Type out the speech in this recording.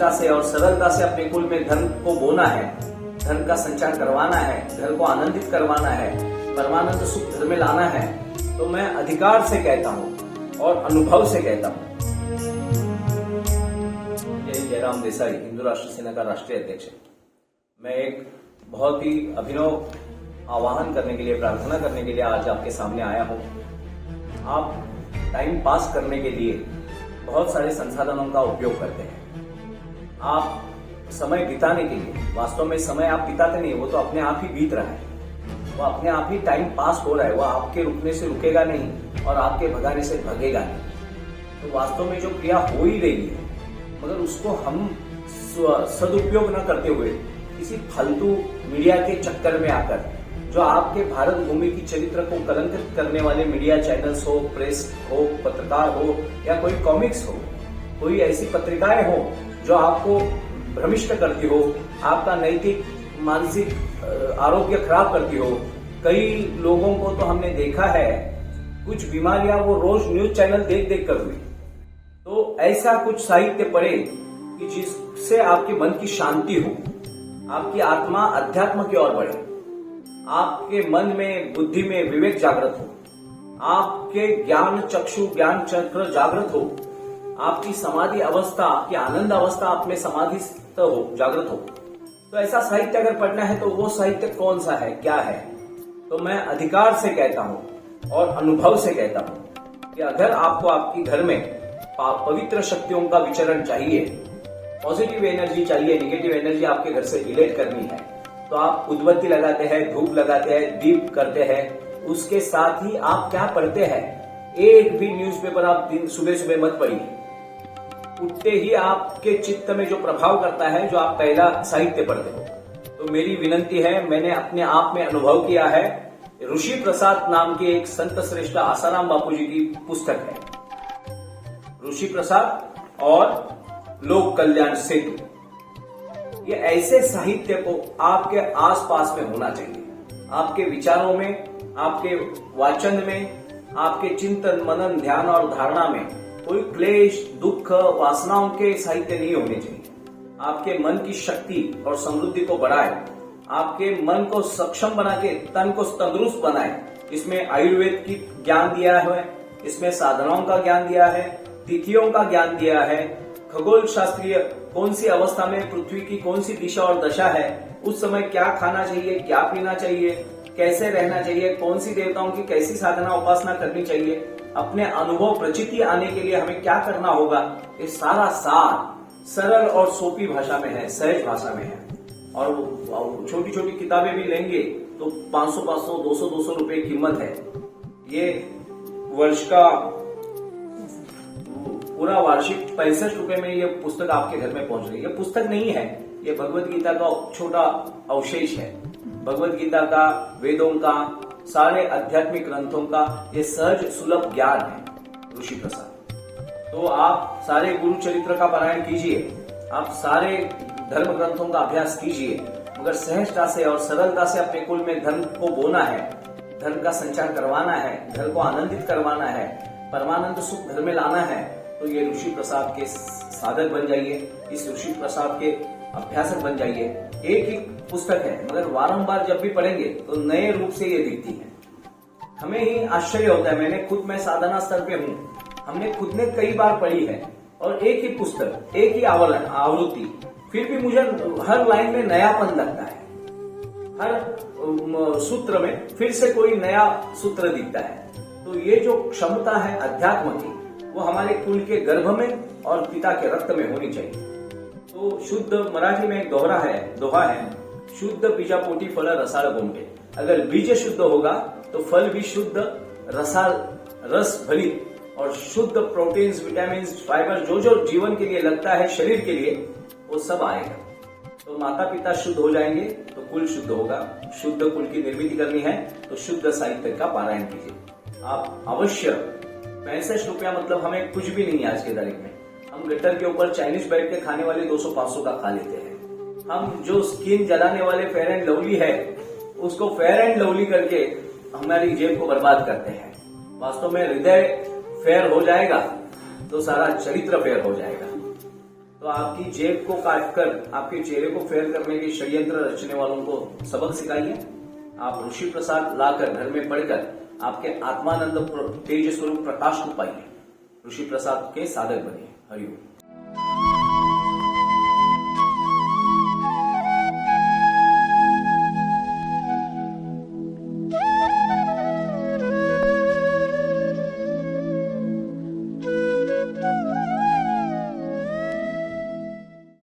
सहजता से और सरलता से अपने कुल में धर्म को बोना है, धर्म का संचार करवाना है, घर को आनंदित करवाना है, परमानंद सुख घर में लाना है, तो मैं अधिकार से कहता हूँ और अनुभव से कहता हूँ। जयराम देसाई, हिंदू राष्ट्र सेना का राष्ट्रीय अध्यक्ष। मैं एक बहुत ही अभिनव आह्वान करने के लिए, प्रार्थना करने के लिए आज आपके सामने आया हूँ। आप टाइम पास करने के लिए बहुत सारे संसाधनों का उपयोग करते हैं। आप समय बिताने के लिए, वास्तव में समय आप बिताते नहीं, वो तो अपने आप ही बीत रहा है, वो अपने आप ही टाइम पास हो रहा है, वो आपके रुकने से रुकेगा नहीं और आपके भगाने से भगेगा नहीं। तो वास्तव में जो क्रिया हो ही रही है, मगर उसको हम सदुपयोग न करते हुए किसी फालतू मीडिया के चक्कर में आकर, जो आपके भारत भूमि की चरित्र को कलंकित करने वाले मीडिया चैनल्स हो, प्रेस हो, पत्रकार हो या कोई कॉमिक्स हो, कोई ऐसी पत्रिकाएं हो जो आपको भ्रमिष्ट करती हो, आपका नैतिक मानसिक आरोग्य खराब करती हो। कई लोगों को तो हमने देखा है, कुछ बीमारियां वो रोज न्यूज चैनल देख देख कर हुई। तो ऐसा कुछ साहित्य पढ़े कि जिससे आपके मन की शांति हो, आपकी आत्मा अध्यात्म की ओर बढ़े, आपके मन में, बुद्धि में विवेक जागृत हो, आपके ज्ञान चक्षु, ज्ञान चक्र जागृत हो, आपकी समाधि अवस्था, आपकी आनंद अवस्था आप में समाधिस्थ हो, जागृत हो। तो ऐसा साहित्य अगर पढ़ना है तो वो साहित्य कौन सा है, क्या है? तो मैं अधिकार से कहता हूं और अनुभव से कहता हूं कि अगर आपको आपकी घर में पवित्र शक्तियों का विचरण चाहिए, पॉजिटिव एनर्जी चाहिए, निगेटिव एनर्जी आपके घर से डिलीट करनी है, तो आप उद्बत्ती लगाते हैं, धूप लगाते हैं, दीप करते हैं। उसके साथ ही आप क्या पढ़ते हैं? एक भी न्यूज़पेपर आप सुबह सुबह मत पढ़िए। उठते ही आपके चित्त में जो प्रभाव करता है, जो आप पहला साहित्य पढ़ते हो, तो मेरी विनंती है, मैंने अपने आप में अनुभव किया है। ऋषि प्रसाद नाम के एक संत श्रेष्ठ आसाराम बापू जी की पुस्तक है, ऋषि प्रसाद और लोक कल्याण सेतु। ये ऐसे साहित्य को आपके आसपास में होना चाहिए, आपके विचारों में, आपके वाचन में, आपके चिंतन मनन ध्यान और धारणा में कोई क्लेश, दुख, वासनाओं के साहित्य नहीं होने चाहिए। आपके मन की शक्ति और समृद्धि को बढ़ाए, आपके मन को सक्षम बना के तन को तंदुरुस्त बनाए। इसमें आयुर्वेद की ज्ञान दिया है, इसमें साधनाओं का ज्ञान दिया है, तिथियों का ज्ञान दिया है, खगोल शास्त्रीय कौन सी अवस्था में पृथ्वी की कौन सी दिशा और दशा है, उस समय क्या खाना चाहिए, क्या पीना चाहिए, कैसे रहना चाहिए, कौन सी देवताओं की कैसी साधना उपासना करनी चाहिए, अपने अनुभव प्रचिति आने के लिए हमें क्या करना होगा, ये सारा सार सरल और सोपी भाषा में है, सहज भाषा में है। और छोटी छोटी किताबें भी लेंगे तो 500-500, 200-200 रुपए कीमत है। ये वर्ष का पूरा वार्षिक 65 रुपए में ये पुस्तक आपके घर में पहुंच रही है। ये पुस्तक नहीं है, ये भगवत गीता का छोटा अवशेष है। भगवत गीता का, वेदों का, सारे आध्यात्मिक ग्रंथों का ये सहज सुलभ ज्ञान है ऋषि प्रसाद। तो आप सारे गुरु चरित्र का पारायण कीजिए, आप सारे धर्म ग्रंथों का अभ्यास कीजिए, मगर सहजता से और सरलता से अपने कुल में धर्म को बोना है, धर्म का संचार करवाना है, घर को आनंदित करवाना है, परमानंद सुख घर में लाना है। तो ये ऋषि प्रसाद के साधक बन जाइए, इस ऋषि प्रसाद के अभ्यासक बन जाइए। एक ही पुस्तक है, मगर वारंबार जब भी पढ़ेंगे तो नए रूप से ये दिखती है। हमें ही आश्चर्य होता है, मैं साधना स्तर पे हूँ, हमने खुद ने कई बार पढ़ी है और एक ही पुस्तक, एक ही आवृत्ति, फिर भी मुझे हर लाइन में नयापन लगता है, हर सूत्र में फिर से कोई नया सूत्र दिखता है। तो ये जो क्षमता है अध्यात्म की, वो हमारे कुल के गर्भ में और पिता के रक्त में होनी चाहिए। तो शुद्ध मराठी में एक दोहा है, शुद्ध बीजापोटी फल रसाळ गोमटे। अगर बीज शुद्ध होगा तो फल भी शुद्ध, रस भरित और शुद्ध प्रोटीन्स, विटामिन, फाइबर, जो जो जीवन के लिए लगता है, शरीर के लिए, वो सब आएगा। तो माता पिता शुद्ध हो जाएंगे तो कुल शुद्ध होगा। शुद्ध कुल की निर्मिति करनी है तो शुद्ध साहित्य का पारायण कीजिए। आप अवश्य 65 रुपया मतलब हमें कुछ भी नहीं है आज की तारीख में। हम गटर के ऊपर चाइनीज बैठ के खाने वाले 200-500 का खा लेते हैं। हम जो स्किन जलाने वाले फेयर एंड लवली है, उसको फेयर एंड लवली करके हमारी जेब को बर्बाद करते हैं। वास्तव में हृदय फेयर हो जाएगा तो सारा चरित्र फेयर हो जाएगा। तो आपकी जेब को काटकर आपके चेहरे को फेयर करने के षड्यंत्र रचने वालों को सबक सिखाइए। आप ऋषि प्रसाद लाकर घर में पढ़कर आपके आत्मानंद तेज स्वरूप प्रकाश को पाइए। ऋषि प्रसाद के साधक बनिए। हरिओम।